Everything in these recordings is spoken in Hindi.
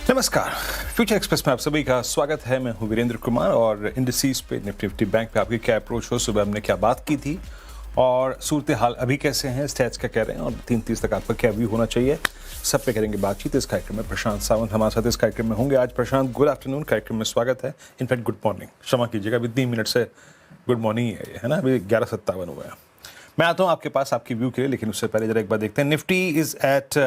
नमस्कार, फ्यूचर एक्सप्रेस में आप सभी का स्वागत है। मैं हूं वीरेंद्र कुमार और इंडिसेस पे निफ्टी बैंक पे आपकी क्या अप्रोच हो, सुबह हमने क्या बात की थी और सूरत हाल अभी कैसे हैं, स्टैट्स क्या कह रहे हैं और 3:30 तक आपका क्या व्यू होना चाहिए, सब पे करेंगे बातचीत। इस कार्यक्रम में प्रशांत सावंत हमारे साथ इस कार्यक्रम में होंगे। आज प्रशांत, गुड आफ्टरनून कार्यक्रम में स्वागत है। इनफैक्ट गुड मॉर्निंग, क्षमा कीजिएगा, अभी 3 मिनट से गुड मॉर्निंग है ना, अभी 11:57 हुआ है। मैं आता हूँ आपके पास आपकी व्यू के लिए, लेकिन उससे पहले जरा एक बार देखते हैं। निफ्टी इज एट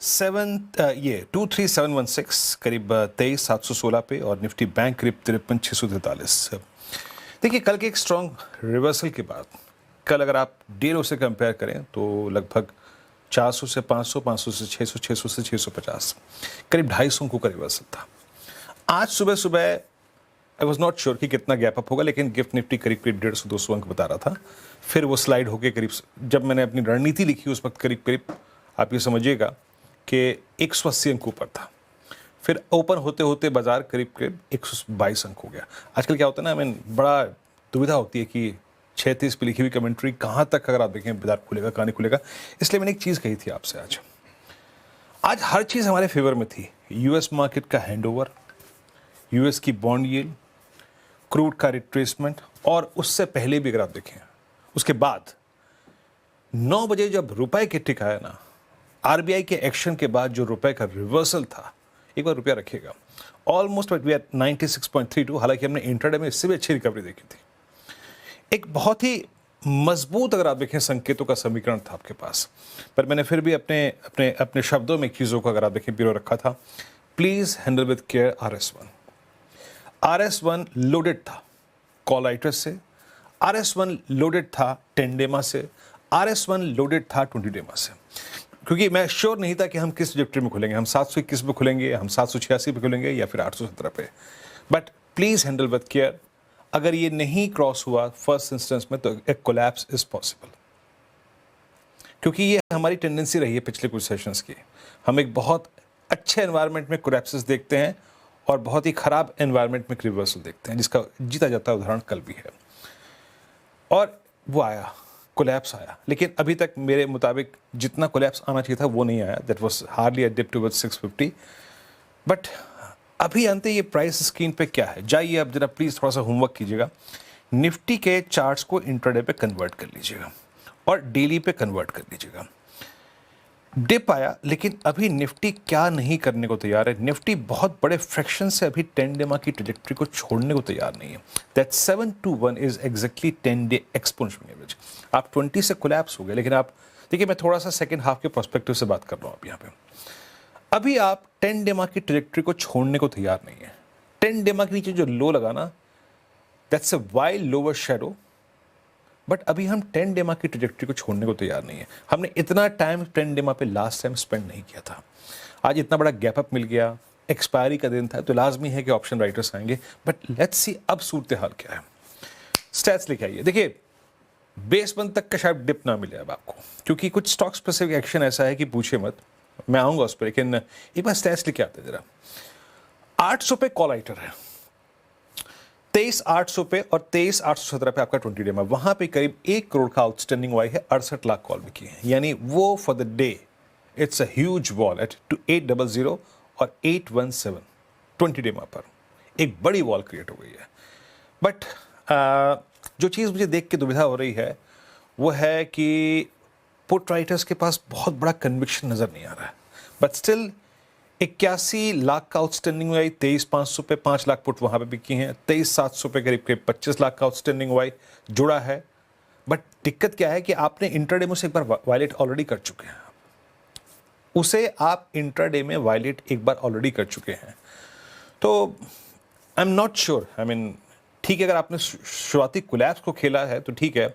23716 करीब 23,716 पे और निफ्टी बैंक करीब 53,643। देखिए, कल के एक स्ट्रॉन्ग रिवर्सल के बाद कल अगर आप डे रो से कंपेयर करें तो लगभग 400 से 500, 500 से 600, 600 से 650, करीब 250 अंकों का रिवर्सल था। आज सुबह सुबह आई वॉज नॉट श्योर कि कितना गैप अप होगा, लेकिन गिफ्ट निफ्टी करीब 150-200 अंक बता रहा था। फिर वो स्लाइड होके करीब, जब मैंने अपनी रणनीति लिखी उस वक्त करीब आप ये समझिएगा कि 180 अंक ऊपर था। फिर ओपन होते होते बाजार करीब 122 अंक हो गया। आजकल क्या होता है ना, बड़ा दुविधा होती है कि 36 पे लिखी हुई कमेंट्री कहाँ तक, अगर आप देखें बाजार खुलेगा कहाँ नहीं खुलेगा। इसलिए मैंने एक चीज़ कही थी आपसे, आज हर चीज़ हमारे फेवर में थी। यूएस मार्केट का हैंडओवर, यूएस की बॉन्ड यील्ड, क्रूड का रिट्रेसमेंट, और उससे पहले भी अगर आप देखें उसके बाद 9 बजे जब रुपए के टिक आया ना, आरबीआई के एक्शन के बाद जो रुपए का रिवर्सल था, एक बार रुपया रखिएगा, ऑलमोस्ट वी आर 96.32। हालांकि हमने इंट्राडे में इससे भी अच्छी रिकवरी देखी थी। एक बहुत ही मजबूत, अगर आप देखें, संकेतों का समीकरण था आपके पास, पर मैंने फिर भी अपने अपने अपने शब्दों में चीज़ों को, अगर आप देखें, पिरो रखा था। Please handle with care RS1 loaded था कॉलाइटस से, RS1 लोडेड था 10 डेमा से, RS1 लोडेड था 20 डेमा से, क्योंकि मैं श्योर नहीं था कि हम किस ट्रैजेक्टरी में खुलेंगे। हम 721 पे खुलेंगे, हम 786 पे खुलेंगे या फिर 817 पे। But please handle with care. अगर ये नहीं क्रॉस हुआ फर्स्ट इंस्टेंस में तो एक कोलैप्स इज पॉसिबल, क्योंकि ये हमारी टेंडेंसी रही है पिछले कुछ सेशंस की। हम एक बहुत अच्छे एनवायरनमेंट में कोलैप्सेस देखते हैं और बहुत ही खराब एनवायरनमेंट में रिवर्सल देखते हैं, जिसका जीता जाता उदाहरण कल भी है। और वो आया, कोलैप्स आया, लेकिन अभी तक मेरे मुताबिक जितना कोलैप्स आना चाहिए था वो नहीं आया। That was hardly a dip towards 650। But अभी अंत ये प्राइस स्क्रीन पे क्या है, जाइए अब जरा प्लीज़ थोड़ा सा होमवर्क कीजिएगा। निफ्टी के चार्ट्स को इंट्राडे पे कन्वर्ट कर लीजिएगा और डेली पे कन्वर्ट कर लीजिएगा। डिप आया, लेकिन अभी निफ्टी क्या नहीं करने को तैयार है। निफ्टी बहुत बड़े फ्रैक्शन से अभी 10 डेमा की ट्रैजेक्टरी को छोड़ने को तैयार नहीं है। That 721 is exactly 10 day exponential average. आप 20 से कोलैप्स हो गए, लेकिन आप देखिए, मैं थोड़ा सा सेकंड हाफ के पर्सपेक्टिव से बात कर रहा हूँ अब यहाँ पे। अभी आप 10 डेमा की ट्रैजेक्टरी को छोड़ने को तैयार नहीं है। 10 डेमा के नीचे जो लो लगा ना, that's a wide lower shadow, but अभी हम 10 डेमा की ट्रैजेक्टरी को छोड़ने को तैयार नहीं है। हमने इतना टाइम 10 डेमा पे लास्ट टाइम स्पेंड नहीं किया था। आज इतना बड़ा गैप अप मिल गया, एक्सपायरी का दिन था, तो लाजमी है कि ऑप्शन राइटर्स आएंगे। बट लेट्स सी अब सूरत हाल क्या है। स्टैट्स लेके आइए। देखिए, बेस बंद तक का शायद डिप ना मिले अब आपको, क्योंकि कुछ स्टॉक स्पेसिफिक एक्शन ऐसा है कि पूछे मत, मैं आऊंगा उस पर, लेकिन एक बार स्टैट्स लेके आते जरा। 800 पे कॉल आइटर है, 23,800 पे और 23,817 पे आपका 20 डेमा। वहां पे करीब 1 करोड़ का आउटस्टैंडिंग हुआ है, 68 लाख कॉल बिकी है, यानी वो for the day it's a huge wall at 800 और 817 20 डेमा पर एक बड़ी वॉल क्रिएट हो गई है। बट जो चीज़ मुझे देख के दुविधा हो रही है वो है कि पुट राइटर्स के पास बहुत बड़ा कन्विक्शन नजर नहीं आ रहा है। बट स्टिल 81 लाख का आउटस्टैंडिंग हुआ है, 23,500 पे 5 लाख पुट वहां पे बिकी हैं, 23,700 पे करीब 25 लाख का आउटस्टैंडिंग हुआ है, जुड़ा है। बट दिक्कत क्या है कि आपने इंट्राडे में उसे एक बार वायलेट ऑलरेडी कर चुके हैं। उसे आप इंट्राडे में वायलेट एक बार ऑलरेडी कर चुके हैं, तो आई एम नॉट श्योर। ठीक है, अगर आपने शुरुआती कोलैप्स को खेला है तो ठीक है,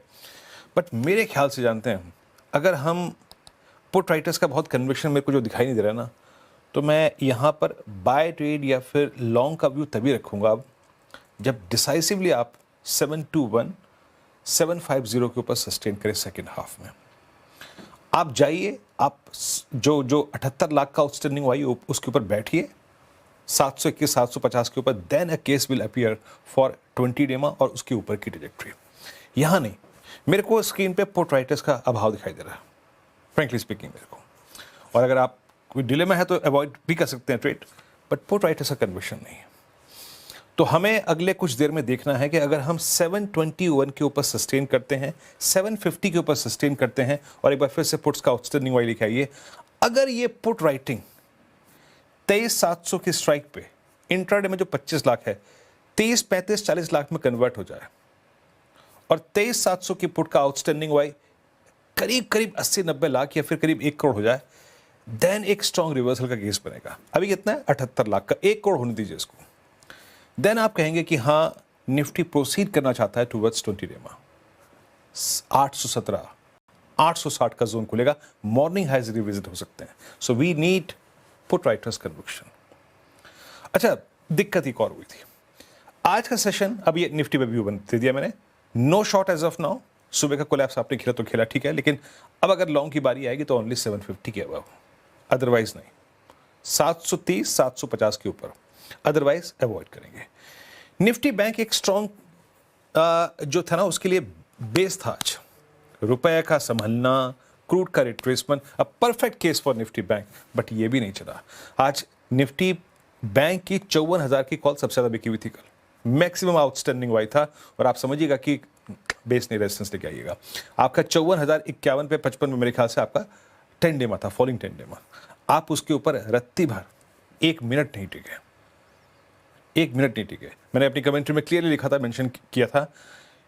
बट मेरे ख्याल से, जानते हैं, अगर हम पुट राइटर्स का बहुत कन्विक्शन मेरे को जो दिखाई नहीं दे रहा है ना, तो मैं यहाँ पर बाय ट्रेड या फिर लॉन्ग का व्यू तभी रखूँगा अब जब डिसाइसिवली आप 721, 750 के ऊपर सस्टेन करें सेकेंड हाफ में। आप जाइए, आप जो 78 लाख का आउटस्टैंडिंग हुआ है उसके ऊपर बैठिए, 721, 750 के ऊपर, then a case will appear for 20 डेमा और उसके ऊपर की ट्रैजेक्टरी। यहाँ नहीं, मेरे को स्क्रीन पे पुट राइटर्स का अभाव दिखाई दे रहा है, फ्रेंकली स्पीकिंग मेरे को। और अगर आप कोई डिलेमा है तो अवॉइड भी कर सकते हैं ट्रेड, बट पुट राइटर्स का कन्वर्शन नहीं है। तो हमें अगले कुछ देर में देखना है कि अगर हम 721 के ऊपर सस्टेन करते हैं, 750 के ऊपर सस्टेन करते हैं, और एक बार फिर से पुट्स का आउटस्टैंडिंग वाई लिखा है, अगर ये पुट राइटिंग 23,700 की स्ट्राइक पे इंट्राडे में जो 25 लाख है 23, 35, 40 लाख में कन्वर्ट हो जाए और 23,700 की पुट का आउटस्टैंडिंग वाई करीब करीब 80-90 लाख या फिर करीब 1 करोड़ हो जाए, देन एक स्ट्रॉन्ग रिवर्सल का केस बनेगा। अभी कितना है? 78 लाख का, 1 करोड़ होने दीजिए इसको। देन आप कहेंगे कि हाँ निफ्टी प्रोसीड करना चाहता है टूवर्ड्स 20 डेमा, 817, 860 का जोन खुलेगा, मॉर्निंग हाइज रिविजिट हो सकते हैं। So we need put writers conviction. अच्छा, दिक्कत एक और हुई थी आज का सेशन। अब ये निफ्टी पे व्यू दे दिया मैंने, no short as of now. सुबह का कोलैप्स आपने खेला तो खेला, ठीक है, लेकिन अब अगर लॉन्ग की बारी आएगी तो ओनली 750 के अबव, अदरवाइज नहीं। 730, 750 के ऊपर, अदरवाइज अवॉइड करेंगे। निफ्टी बैंक एक स्ट्रॉन्ग जो था ना उसके लिए बेस था आज, रुपए का संभलना, क्रूड का retracement, a perfect case for Nifty bank, but ये भी नहीं चला। आज निफ्टी बैंक की 54,000 की कॉल सबसे ज्यादा बिकी हुई थी कल, मैक्सिमम आउटस्टैंडिंग वाई था, और आप समझिएगा कि बेस नहीं रेजिस्टेंस लेके आइएगा। आपका 54,051 पे 55 में मेरे ख्याल से आपका 10 डे था, फॉलिंग 10 डे। आप उसके ऊपर रत्ती भर 1 मिनट नहीं टिके, 1 मिनट नहीं टिके। मैंने अपनी कमेंट्री में क्लियरली लिखा था, मेंशन किया था,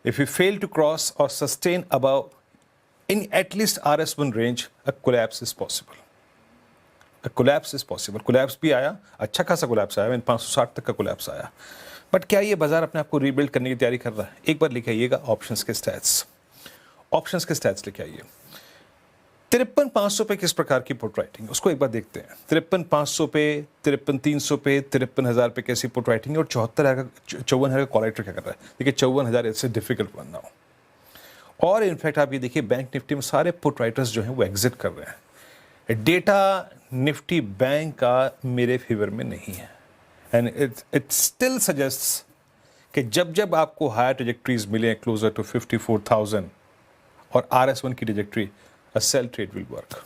if you fail to cross और sustain above in at least RS1 range, a collapse is possible, a collapse is possible. Collapse भी आया, अच्छा खासा कोलैप्स आया, 560 तक का कोलैप्स आया, बट क्या ये बाजार अपने आप को रीबिल्ड करने की तैयारी कर रहा है? एक बार लेके आइएगा ऑप्शंस के स्टैट्स, ऑप्शंस के स्टैट्स लेके आइए। 53,500 पे किस प्रकार की पुट राइटिंग, उसको एक बार देखते हैं। 53,500 पे, 53,300 पे, 53,000 पे कैसी पुट राइटिंग है, और 54,000 का कॉल राइटर क्या कर रहा है? देखिए 54,000 इससे डिफिकल्ट वन नाउ। और इनफैक्ट आप ये देखिए बैंक निफ्टी में सारे पुट राइटर्स जो हैं वो एग्जिट कर रहे हैं। डेटा निफ्टी बैंक का मेरे फेवर में नहीं है, एंड इट स्टिल सजेस्ट्स कि जब जब आपको हायर ट्रेजेक्ट्रीज मिले क्लोजर टू 54,000 और RS1 की trajectory, a sell trade will work.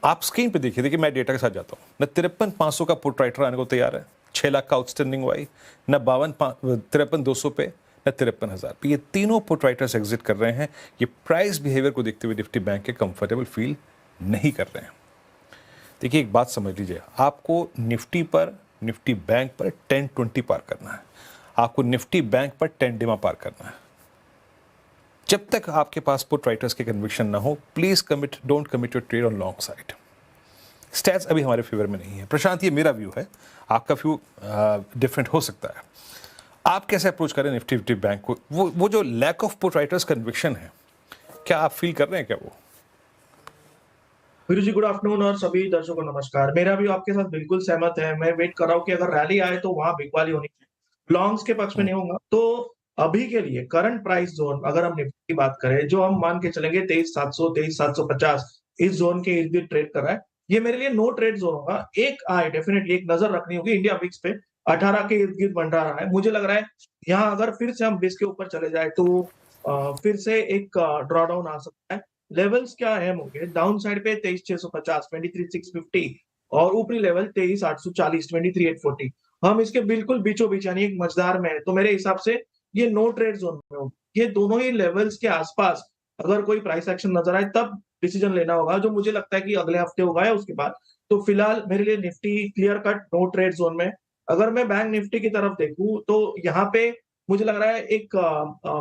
आप स्क्रीन पे देखिए, देखिए मैं डेटा के साथ जाता हूँ, न 53,500 का पुट राइटर आने को तैयार है, 6 लाख का आउटस्टैंडिंग वाई, न 53,200 पे, न 53,000 पे। ये तीनों पुट राइटर्स एग्जिट कर रहे हैं। ये प्राइस बिहेवियर को देखते हुए निफ्टी बैंक के कंफर्टेबल फील नहीं कर रहे हैं। देखिए एक बात समझ लीजिए, आपको निफ्टी पर, निफ्टी बैंक पर 10-20 पार करना है, आपको निफ्टी बैंक पर 10 डेमा पार करना है। जब तक आपके पास पुट राइटर्स के कन्विक्शन ना हो, please don't commit your trade on long side. Stats अभी हमारे फेवर में नहीं है। प्रशांत, ये मेरा व्यू है, आपका व्यू डिफरेंट हो सकता है। आप कैसे अप्रोच करें निफ्टी बैंक को? वो जो lack of put writers conviction है, क्या आप फील कर रहे हैं क्या वो? वीरू जी गुड आफ्टरनून, और सभी दर्शकों को नमस्कार। मेरा भी आपके साथ बिल्कुल सहमत है। मैं वेट कर रहा हूँ कि अगर रैली आए तो वहां बिकवाली होनी चाहिए, लॉन्ग्स के पक्ष में नहीं होगा। तो अभी के लिए करंट प्राइस जोन, अगर हम निफ्टी की बात करें, जो हम मान के चलेंगे 23,700, 23,750, इस जोन के इर्द गिर्द ट्रेड कर रहा है, ये मेरे लिए नो ट्रेड जोन होगा। एक आए डेफिनेटली एक नजर रखनी होगी इंडिया विक्स पे, 18 के इर्द गिर्द बन रहा है। मुझे लग रहा है यहाँ अगर फिर से हम 20 के ऊपर चले जाए तो फिर से एक ड्रॉडाउन आ सकता है। लेवल्स क्या अहम होंगे? डाउन साइड पे 23,650, 23,650, और ऊपरी लेवल 23,840, 23,840। हम इसके बिल्कुल बीचों बीच यानी एक मझदार में है, तो मेरे हिसाब से ये नो ट्रेड जोन में होगा। ये दोनों ही लेवल्स के आसपास अगर कोई प्राइस एक्शन नजर आए तब डिसीजन लेना होगा, जो मुझे लगता है कि अगले हफ्ते होगा या उसके बाद। तो फिलहाल मेरे लिए Nifty clear cut no trade zone में। अगर मैं बैंक निफ्टी की तरफ देखूं तो यहाँ पे मुझे लग रहा है एक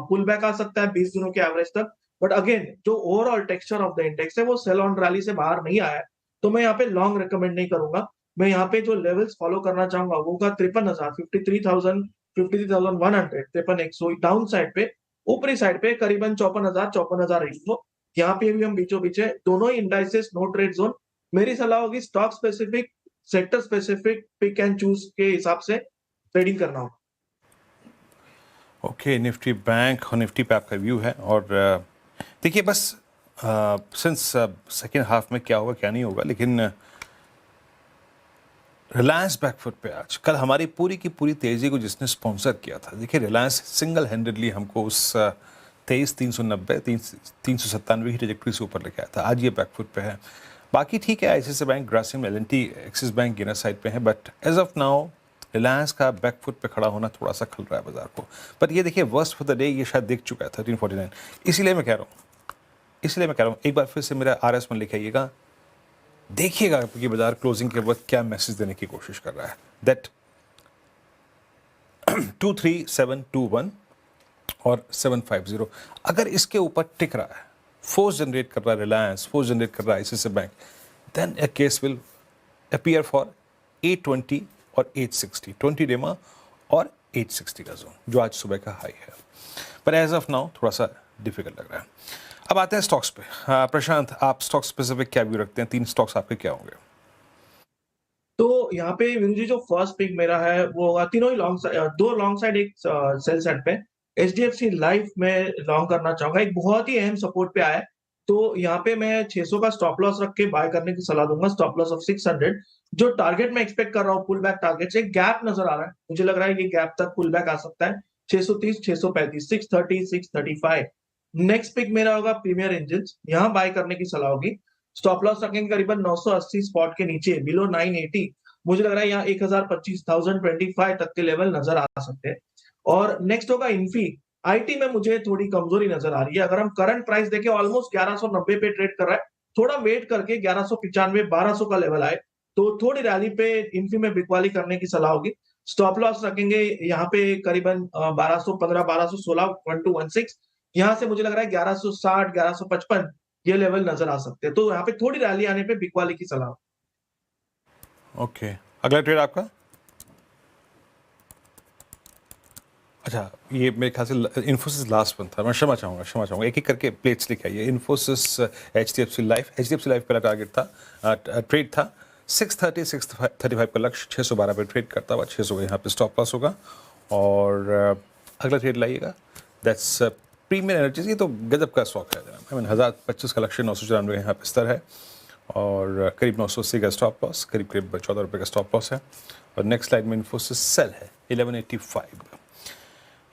पुल बैक आ सकता है 20 दिनों के एवरेज तक। बट अगेन जो overall texture of the index है वो सेल ऑन रैली से बाहर नहीं आया है, तो मैं यहाँ पे लॉन्ग रिकमेंड नहीं करूंगा। मैं यहाँ पे जो लेवल्स फॉलो करना चाहूंगा वो होगा 53,000, 53,000, 53,100, 53,100 डाउन साइड पे। ऊपरी साइड पे करीबन 54,000, 54,100। यहाँ पे भी हम बीचों बीच है, दोनों ही इंडाइसेस नो ट्रेड जोन। मेरी सलाह होगी stock specific, sector specific, pick and choose के हिसाब से ट्रेडिंग करना होगा। ओके, निफ्टी बैंक और निफ्टी पे आपका व्यू है। और देखिए बस सिंस सेकेंड हाफ में क्या होगा क्या नहीं होगा, लेकिन रिलायंस बैकफुट पे आज, कल हमारी पूरी की पूरी तेजी को जिसने स्पॉन्सर किया था, देखिए रिलायंस सिंगल हैंडेडली हमको उस 23,390, 397 की ट्रेजेक्टरी से ऊपर लेके आया था। आज ये बैकफुट पे है। बाकी ठीक है, ICICI bank, Grasim, L&T, Axis bank गिनर साइड पे है, but as of now Reliance का बैकफुट पे खड़ा होना थोड़ा सा खल रहा है बाजार को। पर ये देखिए वर्स्ट फॉर द डे ये शायद दिख चुका है 1349। इसलिए मैं कह रहा हूँ एक बार फिर से मेरा RS1 लिख आइएगा, देखिएगा कि बाजार क्लोजिंग के वक्त क्या मैसेज देने की कोशिश कर रहा है। दैट 23721 और 750 अगर इसके ऊपर टिक रहा है, फोर्स जनरेट कर रहा है रिलायंस, फोर्स जनरेट कर रहा है ICICI bank, then a case will appear for 820 और 860, 20 डेमा और 860 का जोन जो आज सुबह का हाई है। पर एज ऑफ नाउ थोड़ा सा डिफिकल्ट लग रहा है। अब आते हैं स्टॉक्स पे। प्रशांत, आप स्टॉक स्पेसिफिक क्या व्यू रखते हैं? 3 स्टॉक्स आपके क्या होंगे? तो यहाँ पे वीरू जी जो फर्स्ट पिक मेरा है वो होगा, तीनों ही long side, 2 long side, 1 sell side पे। एचडीएफसी लाइफ में लॉन्ग करना चाहूँगा, एक बहुत ही अहम सपोर्ट पे आया है। तो यहाँ पे मैं 600 का स्टॉप लॉस रख के बाय करने की सलाह दूँगा, स्टॉप लॉस ऑफ 600। जो टारगेट मैं एक्सपेक्ट कर रहा हूँ पुल बैक टारगेट से, एक गैप नज़र आ रहा है। मुझे लग रहा है ये गैप तक पुल बैक आ सकता है, 630, 635, 630, 635। नेक्स्ट पिक मेरा होगा प्रीमियर इंजिन्स, यहाँ बाय करने की सलाह होगी। स्टॉप लॉस रखेंगे करीबन 980 स्पॉट के नीचे, बिलो 980। मुझे लग रहा है यहाँ 1025 तक के लेवल नजर आ सकते हैं। और नेक्स्ट होगा इन्फी। आईटी में मुझे थोड़ी कमजोरी नजर आ रही है। अगर हम करंट प्राइस देखें ऑलमोस्ट 1190 पे ट्रेड कर रहा है, थोड़ा वेट करके 1195 1200 का लेवल आए तो थोड़ी रैली पे इन्फी में बिकवाली करने की सलाह होगी। स्टॉप लॉस रखेंगे यहाँ पे करीबन 1215 1216 1216। यहाँ से मुझे लग रहा है 1160 1155 ये लेवल नजर आ सकते हैं। तो यहाँ पे थोड़ी रैली आने पे बिकवाली की सलाह। ओके, अगला ट्रेड आपका? अच्छा, ये मेरे ख्याल से इन्फोसिस लास्ट वन था। मैं क्षमा चाहूँगा, एक एक करके प्लेट्स लिखे आइए। इन्फोसिस, HDFC लाइफ पहला टारगेट था, ट्रेड था 630 635 का लक्ष्य, 612 पे ट्रेड करता हुआ 600 यहाँ पे स्टॉप लॉस होगा। और अगला ट्रेड लाइएगा, दैट्स प्रीमियर एनर्जीज। ये तो गजब का स्टॉक है, आई मीन 1025 का लक्ष्य, 994 यहाँ पे स्तर है और करीब 980 का स्टॉप लॉस, करीब 14 रुपये का स्टॉप लॉस है। और नेक्स्ट स्लाइड में इन्फोसिस सेल है 1185।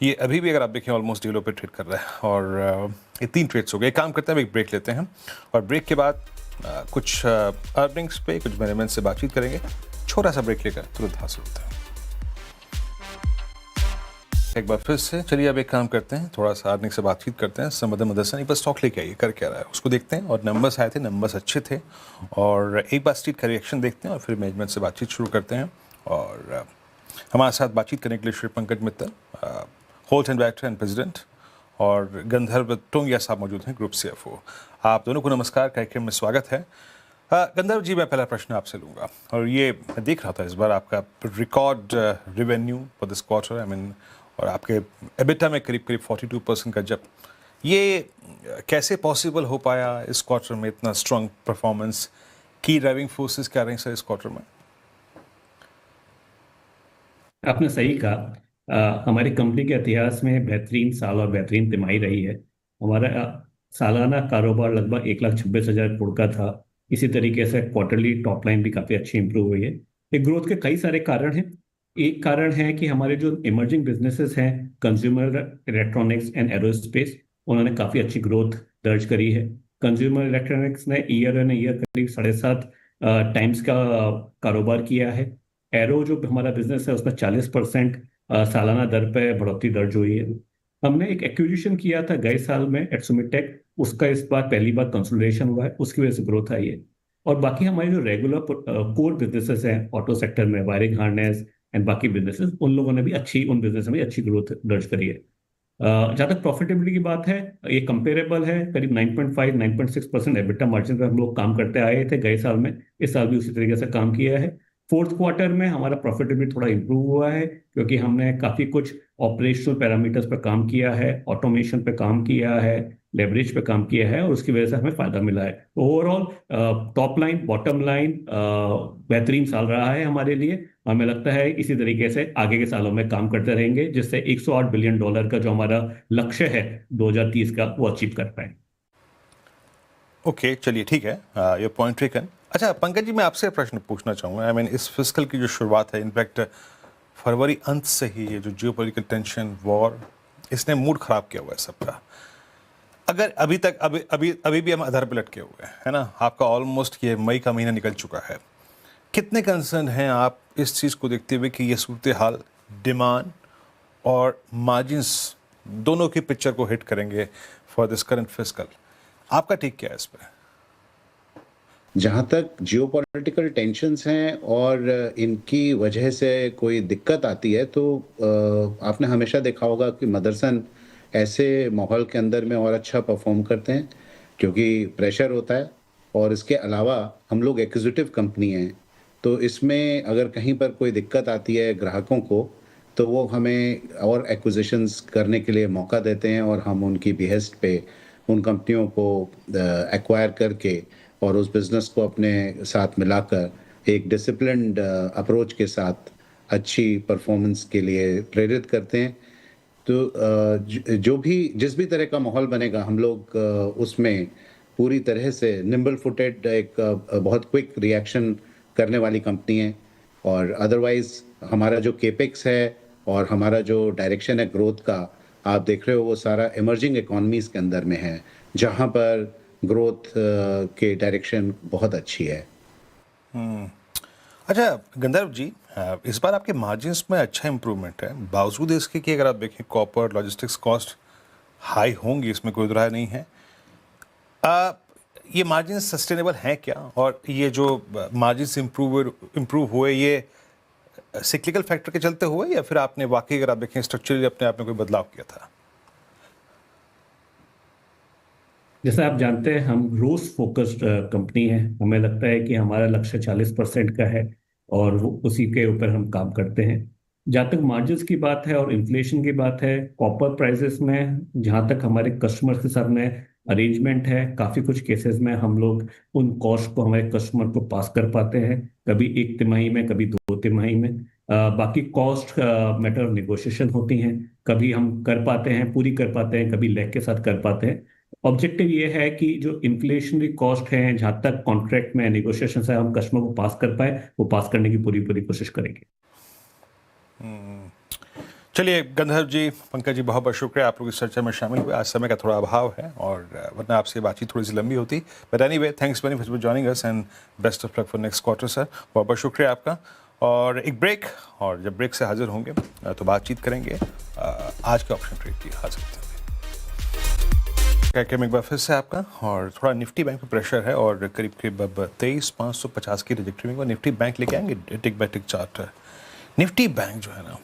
ये अभी भी अगर आप देखें ऑलमोस्ट डीलो पे ट्रेड कर रहा है। और ये 3 ट्रेड्स हो गए। एक काम करते हैं, एक ब्रेक लेते हैं और ब्रेक के बाद कुछ अर्निंग्स पे, कुछ मैनेजमेंट से बातचीत करेंगे। छोटा सा ब्रेक लेकर तुरंत हासिल होता है। एक बार फिर से चलिए, अब एक काम करते हैं, थोड़ा सा अर्निंग से बातचीत करते हैं। समदन मदरसन एक बार स्टॉक लेके आइए, कर क्या रहा है उसको देखते हैं। और नंबर्स आए थे, नंबर्स अच्छे थे। और एक बार स्ट्रीट का रिएक्शन देखते हैं और फिर मैनेजमेंट से बातचीत शुरू करते हैं। और हमारे साथ बातचीत करने के लिए Shri Pankaj Mittal, wholesale director and president, और गंधर्व टोंगिया साहब मौजूद हैं, ग्रुप CFO। आप दोनों को नमस्कार, कार्यक्रम में स्वागत है। गंधर्व जी, मैं पहला प्रश्न आपसे लूँगा। और ये मैं देख रहा था इस बार आपका record revenue for this quarter, I mean, और आपके एबिटा में करीब 42% का जब, ये कैसे पॉसिबल हो पाया इस क्वार्टर में इतना स्ट्रॉन्ग परफॉर्मेंस? की ड्राइविंग फोर्सेस क्या रही सर इस क्वार्टर में? आपने सही कहा। हमारी कंपनी के इतिहास में बेहतरीन साल और बेहतरीन तिमाही रही है। हमारा सालाना कारोबार लगभग 1,26,000 करोड़ का था। इसी तरीके से क्वार्टरली टॉप लाइन भी काफ़ी अच्छी इंप्रूव हुई है। ये ग्रोथ के कई सारे कारण हैं। एक कारण है कि हमारे जो इमर्जिंग बिजनेसेस हैं, कंज्यूमर इलेक्ट्रॉनिक्स एंड एरोस्पेस, उन्होंने काफ़ी अच्छी ग्रोथ दर्ज करी है। कंज्यूमर इलेक्ट्रॉनिक्स ने ईयर एन ईयर करीब 7.5 टाइम्स का कारोबार किया है। एरो जो हमारा बिजनेस है उसमें 40% सालाना दर पे बढ़ोतरी दर्ज हुई है। हमने एक एक्विजिशन किया था गए साल में, एक्सोमिटेक, उसका इस बार पहली बार कंसोलिडेशन हुआ है, उसकी वजह से ग्रोथ आई है। और बाकी हमारे जो रेगुलर कोर बिजनेसेस हैं, ऑटो सेक्टर में वायरिंग हार्नेस एंड बाकी बिजनेसेस, उन लोगों ने भी उन बिजनेस में अच्छी ग्रोथ दर्ज करी है। जहाँ तक प्रॉफिटेबिलिटी की बात है, ये कंपेरेबल है। करीब 9.5 9.6% एबिटा मार्जिन पर हम लोग काम करते आए थे गए साल में, इस साल भी उसी तरीके से काम किया है। फोर्थ क्वार्टर में हमारा प्रॉफिटेबिलिटी थोड़ा इंप्रूव हुआ है क्योंकि हमने काफ़ी कुछ ऑपरेशनल पैरामीटर्स पर काम किया है, ऑटोमेशन पे काम किया है, लेवरेज पे काम किया है, और उसकी वजह से हमें फायदा मिला है। Overall top line bottom line बेहतरीन साल रहा है हमारे लिए। हमें लगता है इसी तरीके से आगे के सालों में काम करते रहेंगे, जिससे $108 बिलियन का जो हमारा लक्ष्य है 2030 का, वो अचीव कर पाए। ओके, चलिए ठीक है, ये पॉइंट टेकन। अच्छा पंकज जी, मैं आपसे प्रश्न पूछना चाहूँगा। आई मीन, इस फिस्कल की जो शुरुआत है, इनफैक्ट फरवरी अंत से ही ये जो जियोपॉलिटिकल टेंशन, वॉर, इसने मूड ख़राब किया हुआ है सबका। अगर अभी तक अभी भी हम आधार पे लटके हुए हैं, है ना, आपका ऑलमोस्ट ये मई का महीना निकल चुका है, कितने कंसर्न हैं आप इस चीज़ को देखते हुए कि ये सूरत हाल डिमांड और मार्जिन्स दोनों की पिक्चर को हिट करेंगे फॉर दिस करंट फिस्कल? आपका टेक क्या है इस पर? जहाँ तक जियोपॉलिटिकल टेंशन्स हैं और इनकी वजह से कोई दिक्कत आती है तो आपने हमेशा देखा होगा कि मदरसन ऐसे माहौल के अंदर में और अच्छा परफॉर्म करते हैं क्योंकि प्रेशर होता है और इसके अलावा हम लोग एक्विजिटिव कंपनी हैं, तो इसमें अगर कहीं पर कोई दिक्कत आती है ग्राहकों को तो वो हमें और एक्विजिशंस करने के लिए मौका देते हैं और हम उनकी बिहेस्ट पे उन कंपनियों को एक्वायर करके और उस बिज़नेस को अपने साथ मिलाकर एक डिसिप्लिन्ड अप्रोच के साथ अच्छी परफॉर्मेंस के लिए प्रेरित करते हैं। तो जो भी जिस भी तरह का माहौल बनेगा हम लोग उसमें पूरी तरह से निम्बल फुटेड एक बहुत क्विक रिएक्शन करने वाली कंपनी है और अदरवाइज हमारा जो केपेक्स है और हमारा जो डायरेक्शन है ग्रोथ का, आप देख रहे हो वो सारा इमर्जिंग इकोनॉमीज के अंदर में है जहां पर ग्रोथ के डायरेक्शन बहुत अच्छी है। अच्छा गंधर्व जी, इस बार आपके मार्जिन्स में अच्छा इम्प्रूवमेंट है, बावजूद इसके कि अगर आप देखें कॉपर लॉजिस्टिक्स कॉस्ट हाई होंगी, इसमें कोई दुराय नहीं है। ये मार्जिन सस्टेनेबल हैं क्या? और ये जो मार्जिन्स इम्प्रूव हुए ये सिक्लिकल फैक्टर के चलते हुए या फिर आपने वाकई अगर आप देखें स्ट्रक्चरली अपने आप में कोई बदलाव किया था? जैसा आप जानते हैं हम ग्रोथ फोकस्ड कंपनी है, हमें लगता है कि हमारा लक्ष्य 40% का है और उसी के ऊपर हम काम करते हैं। जहाँ तक मार्जिन्स की बात है और इन्फ्लेशन की बात है, कॉपर प्राइसेस में जहाँ तक हमारे कस्टमर के साथ में अरेंजमेंट है, काफ़ी कुछ केसेस में हम लोग उन कॉस्ट को हमारे कस्टमर को पास कर पाते हैं, कभी एक तिमाही में कभी 2 तिमाही में। बाकी कॉस्ट मैटर नेगोशिएशन होती हैं, कभी हम कर पाते हैं पूरी कर पाते हैं, कभी लैग के साथ कर पाते हैं। ऑब्जेक्टिव ये है कि जो इन्फ्लेशनरी कॉस्ट है जहाँ तक कॉन्ट्रैक्ट में नेगोशिएशन से हम कस्टमर को पास कर पाए वो पास करने की पूरी पूरी कोशिश करेंगे। चलिए गंधर्व जी, पंकज जी, बहुत बहुत शुक्रिया आप लोग इस चर्चा में शामिल हुए। आज समय का थोड़ा अभाव है और वरना आपसे बातचीत थोड़ी सी लंबी होती, but anyway thanks very much for joining us and best of luck for next quarter sir. बहुत बहुत शुक्रिया आपका। और एक ब्रेक, और जब ब्रेक से हाजिर होंगे तो बातचीत करेंगे आज के ऑप्शन ट्रेड की हाजिर एक बार फिर से आपका। और थोड़ा निफ्टी बैंक पे प्रेशर है और करीब करीब अब 23,550 की ट्रैजेक्टरी में निफ्टी बैंक लेके आएंगे टिक बाय टिक चार्ट। निफ्टी बैंक जो है ना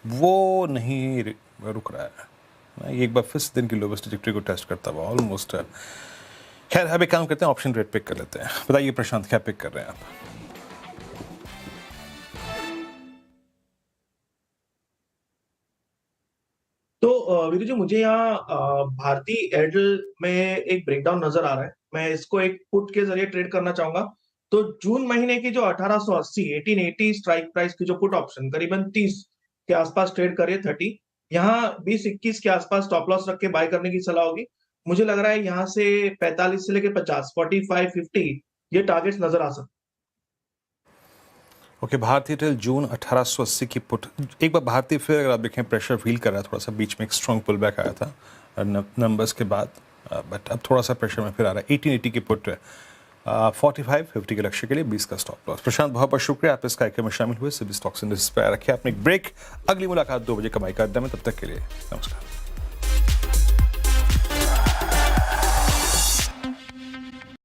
वो नहीं रुक रहा है, ये एक बार फिर दिन की लोवेस्ट ट्रैजेक्टरी को टेस्ट करता हुआ ऑलमोस्ट। खैर अब एक काम करते हैं, ऑप्शन रेट पिक कर लेते हैं। बताइए प्रशांत, क्या पिक कर रहे हैं आप? तो वीरू जी, मुझे यहाँ भारती एयरटेल में एक ब्रेकडाउन नजर आ रहा है। मैं इसको एक पुट के जरिए ट्रेड करना चाहूंगा। तो जून महीने की जो 1880 1880 स्ट्राइक प्राइस की जो पुट ऑप्शन करीबन 30 के आसपास ट्रेड करे 30, यहाँ 20-21 के आसपास स्टॉप लॉस रख के बाय करने की सलाह होगी। मुझे लग रहा है यहाँ से 45 से लेके 50 45-50 ये टारगेट्स नजर आ सकते। ओके, भारतीय एयरटेल जून 1880 की पुट। एक बार भारतीय फिर अगर आप देखें प्रेशर फील कर रहा है, थोड़ा सा बीच में एक स्ट्रॉन्ग पुल बैक आया था नंबर्स के बाद, बट अब थोड़ा सा प्रेशर में फिर आ रहा है। 1880 की पुट 45-50 के लक्ष्य के लिए 20 का स्टॉप लॉस। प्रशांत बहुत बहुत शुक्रिया आप इस कार्यक्रम में शामिल हुए। सभी स्टॉक्स इंडेक्स पर रखे अपने एक ब्रेक, अगली मुलाकात 2 बजे कमाई का अड्डा में, तब तक के लिए नमस्कार।